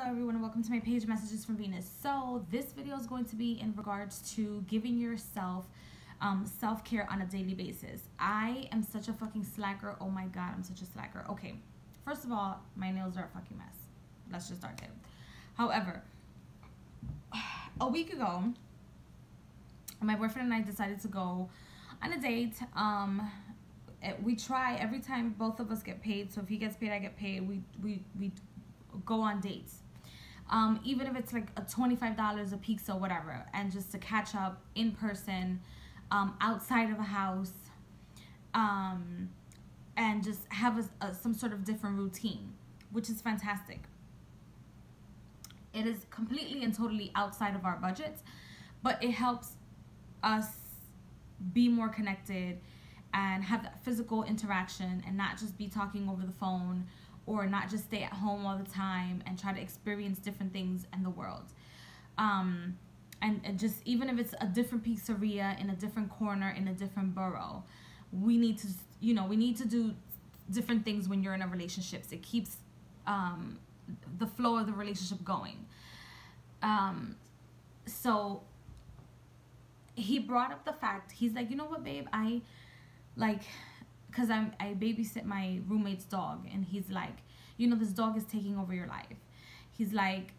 Hello everyone and welcome to my page, Messages from Venus. So this video is going to be in regards to giving yourself self-care on a daily basis. I am such a fucking slacker. Oh my god, I'm such a slacker. Okay, first of all, my nails are a fucking mess. Let's just start there. However, a week ago, my boyfriend and I decided to go on a date. We try every time both of us get paid. So if he gets paid, I get paid. We go on dates, even if it's like a $25 a pizza, whatever, and just to catch up in person, outside of a house, and just have some sort of different routine, which is fantastic. It is completely and totally outside of our budgets, but it helps us be more connected and have that physical interaction and not just be talking over the phone, or not just stay at home all the time and try to experience different things in the world. And just, even if it's a different pizzeria in a different corner in a different borough, we need to, we need to do different things when you're in a relationship. It keeps the flow of the relationship going. So he brought up the fact, he's like, you know what, babe, because I babysit my roommate's dog, and he's like, this dog is taking over your life. He's like,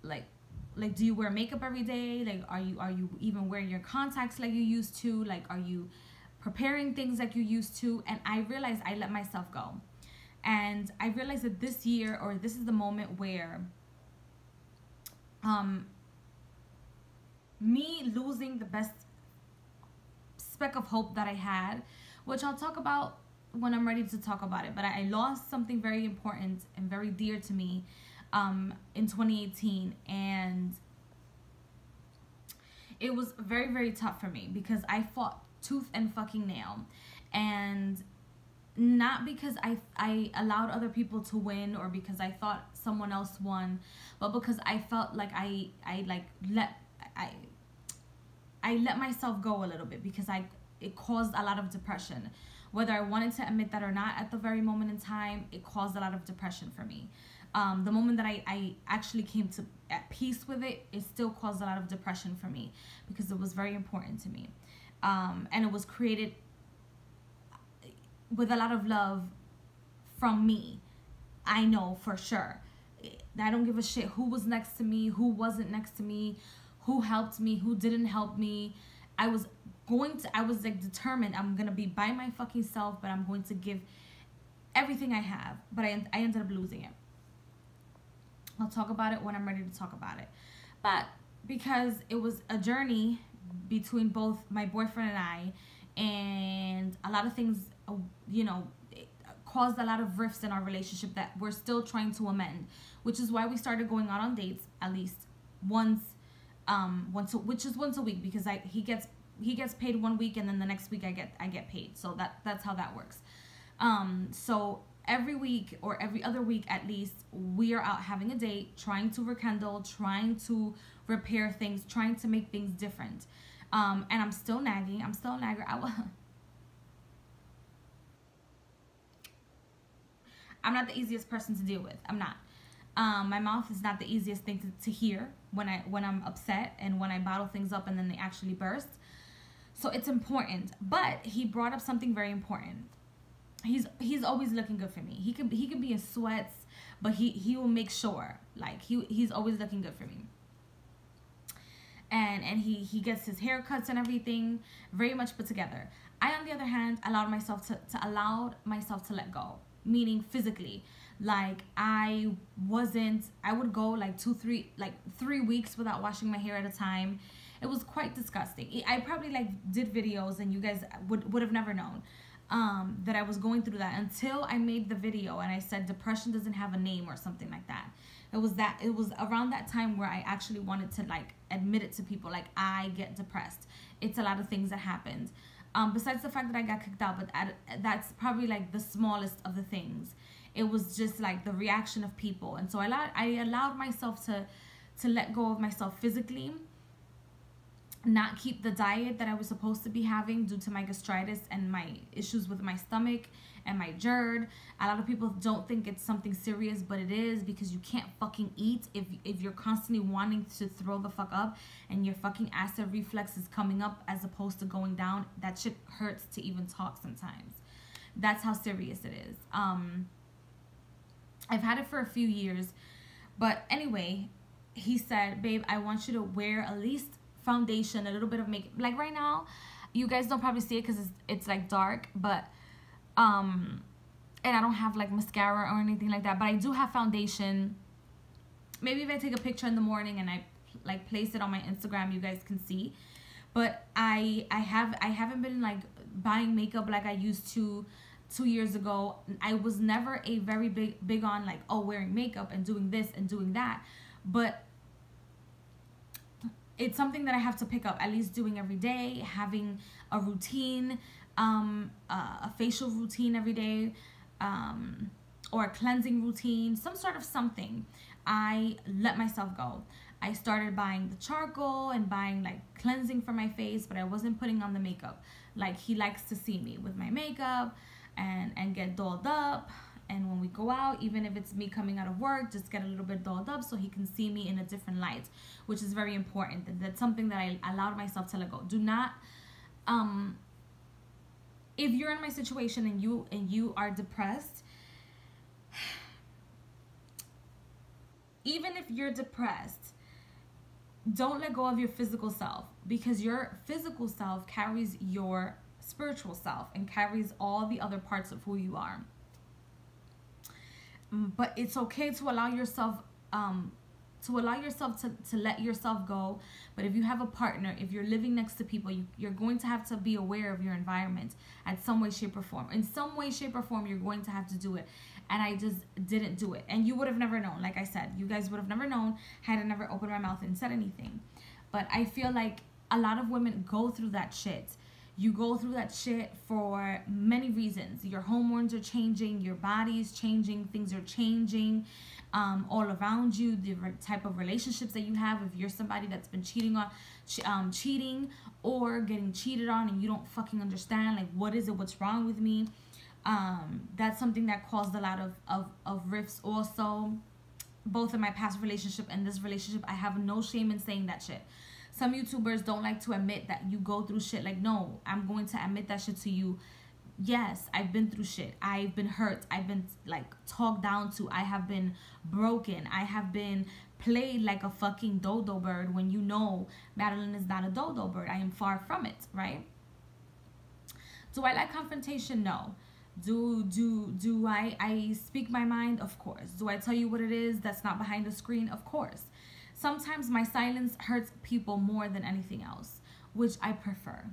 do you wear makeup every day? Like, are you even wearing your contacts like you used to? Like, are you preparing things like you used to? And I realized I let myself go. And I realized that this year, or this is the moment where me losing the best speck of hope that I had, which I'll talk about when I'm ready to talk about it. But I lost something very important and very dear to me in 2018. And it was very, very tough for me because I fought tooth and fucking nail. And not because I allowed other people to win, or because I thought someone else won, but because I felt like I let myself go a little bit, because it caused a lot of depression. Whether I wanted to admit that or not, at the very moment in time, it caused a lot of depression for me. The moment that I actually came to at peace with it, it still caused a lot of depression for me, because it was very important to me. And it was created with a lot of love from me. I know for sure. I don't give a shit who was next to me, who wasn't next to me, who helped me, who didn't help me. I was like determined, I'm gonna be by my fucking self, but I'm going to give everything I have. But I ended up losing it. I'll talk about it when I'm ready to talk about it. But because it was a journey between both my boyfriend and I, and a lot of things, it caused a lot of rifts in our relationship that we're still trying to amend, which is why we started going out on dates at least once a week, because he gets paid one week, and then the next week I get paid. So that's how that works. So every week, or every other week at least, we are out having a date, trying to rekindle, trying to repair things, trying to make things different. And I'm still nagging. I'm still a nagger. I'm not the easiest person to deal with. I'm not. My mouth is not the easiest thing to hear when I'm upset, and when I bottle things up and then they actually burst. So it's important. But he brought up something very important. He's always looking good for me. He could be in sweats, but he will make sure, like, he's always looking good for me. And he gets his haircuts and everything very much put together. I, on the other hand, allowed myself to let go, meaning physically. Like, I would go like 3 weeks without washing my hair at a time. It was quite disgusting. I probably did videos, and you guys would have never known that I was going through that, until I made the video and I said depression doesn't have a name, or something like that. It was around that time where I actually wanted to admit it to people, like, I get depressed. It's a lot of things that happened. Besides the fact that I got kicked out, but that's probably the smallest of the things. It was just the reaction of people. And so I allowed myself to let go of myself physically. not keep the diet that I was supposed to be having due to my gastritis and my issues with my stomach and my GERD. A lot of people don't think it's something serious, but it is, because you can't fucking eat if you're constantly wanting to throw the fuck up and your fucking acid reflux is coming up as opposed to going down. That shit hurts to even talk sometimes. That's how serious it is. I've had it for a few years, but anyway, he said, babe, I want you to wear at least foundation, a little bit of makeup. Like right now, you guys don't probably see it because it's like dark, but and I don't have like mascara or anything like that, but I do have foundation. Maybe if I take a picture in the morning and I like place it on my Instagram, you guys can see. But I haven't been like buying makeup like I used to 2 years ago. I was never a very big on like, oh, wearing makeup and doing this and doing that, but it's something that I have to pick up, at least doing every day, having a routine, a facial routine every day, or a cleansing routine, some sort of something. I let myself go. I started buying the charcoal and buying like cleansing for my face, but I wasn't putting on the makeup. Like, he likes to see me with my makeup and get dolled up. And when we go out, even if it's me coming out of work, just get a little bit dolled up so he can see me in a different light, which is very important. That's something that I allowed myself to let go. Do not, if you're in my situation and you are depressed, even if you're depressed, don't let go of your physical self, because your physical self carries your spiritual self and carries all the other parts of who you are. But it's okay to allow yourself to let yourself go. But if you have a partner, if you're living next to people, you're going to have to be aware of your environment at some way, shape, or form. In some way, shape, or form, you're going to have to do it. And I just didn't do it. And you would have never known. Like I said, you guys would have never known had I never opened my mouth and said anything. But I feel like a lot of women go through that shit. You go through that shit for many reasons. Your hormones are changing, your body's changing, things are changing all around you. The type of relationships that you have, if you're somebody that's been cheating or getting cheated on and you don't fucking understand, like, what is it, what's wrong with me? That's something that caused a lot of rifts also. Both in my past relationship and this relationship, I have no shame in saying that shit. Some YouTubers don't like to admit that you go through shit. Like, no, I'm going to admit that shit to you. Yes, I've been through shit. I've been hurt. I've been, like, talked down to. I have been broken. I have been played like a fucking dodo bird when you know Madeline is not a dodo bird. I am far from it, right? Do I like confrontation? No. Do I speak my mind? Of course. Do I tell you what it is that's not behind the screen? Of course. Sometimes my silence hurts people more than anything else, which I prefer.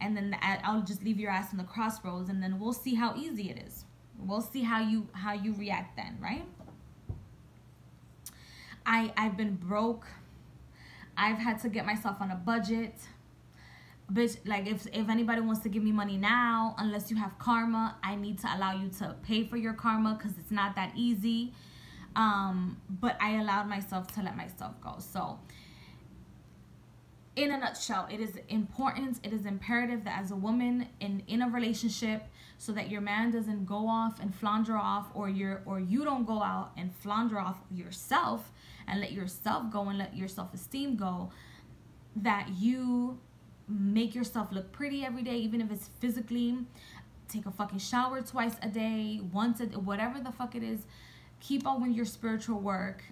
And then I'll just leave your ass in the crossroads, and then we'll see how easy it is. We'll see how you react then, right? I've been broke. I've had to get myself on a budget. Bitch, like, if anybody wants to give me money now, unless you have karma, I need to allow you to pay for your karma, because it's not that easy. But I allowed myself to let myself go. So in a nutshell, it is important, it is imperative that as a woman in a relationship, so that your man doesn't go off and flounder off, or you don't go out and flounder off yourself and let yourself go and let your self-esteem go, that you make yourself look pretty every day, even if it's physically. Take a fucking shower twice a day, once a day, whatever the fuck it is. Keep on with your spiritual work.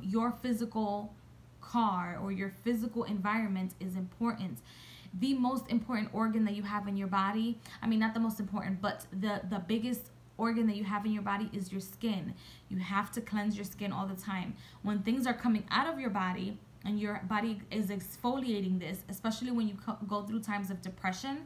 Your physical car or your physical environment is important. The most important organ that you have in your body, I mean, not the most important, but the biggest organ that you have in your body is your skin. You have to cleanse your skin all the time. When things are coming out of your body and your body is exfoliating this, especially when you go through times of depression,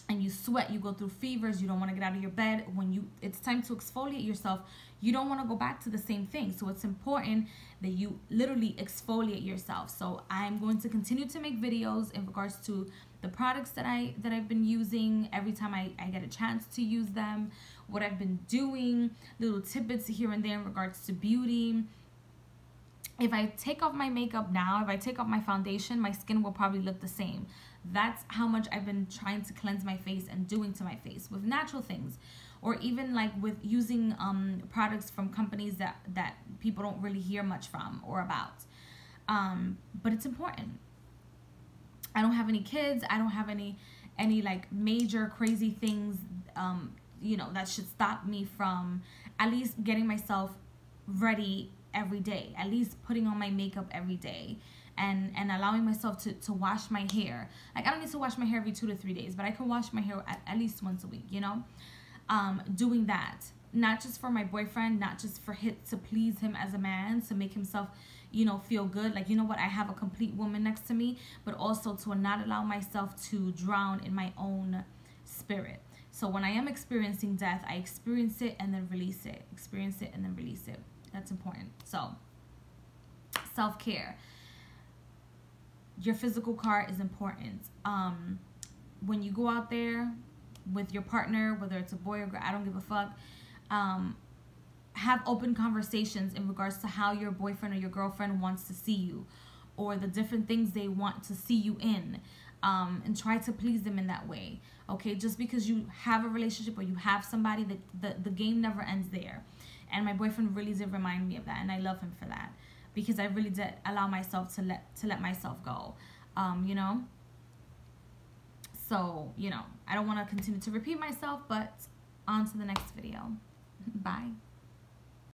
and you sweat, you go through fevers, you don't want to get out of your bed. When it's time to exfoliate yourself, you don't want to go back to the same thing. So it's important that you literally exfoliate yourself. So I'm going to continue to make videos in regards to the products that I've been using every time I get a chance to use them, what I've been doing, little tidbits here and there in regards to beauty. if I take off my makeup now, if I take off my foundation, my skin will probably look the same. That's how much I've been trying to cleanse my face and doing to my face with natural things, or even like with using products from companies that people don't really hear much from or about. But it's important. I don't have any kids. I don't have any like major crazy things, you know, that should stop me from at least getting myself ready every day, at least putting on my makeup every day, and allowing myself to wash my hair. Like, I don't need to wash my hair every 2 to 3 days, but I can wash my hair at least once a week, you know. Doing that, not just for my boyfriend, not just for to please him as a man, to make himself, you know, feel good, like, you know what, I have a complete woman next to me, but also to not allow myself to drown in my own spirit. So when I am experiencing death, I experience it and then release it, experience it and then release it. That's important. So self-care, your physical part is important. When you go out there with your partner, whether it's a boy or girl, I don't give a fuck, have open conversations in regards to how your boyfriend or your girlfriend wants to see you, or the different things they want to see you in, and try to please them in that way. Okay, just because you have a relationship or you have somebody, the game never ends there. And my boyfriend really did remind me of that, and I love him for that, because I really did allow myself to let myself go, you know. So, you know, I don't want to continue to repeat myself, but on to the next video. Bye.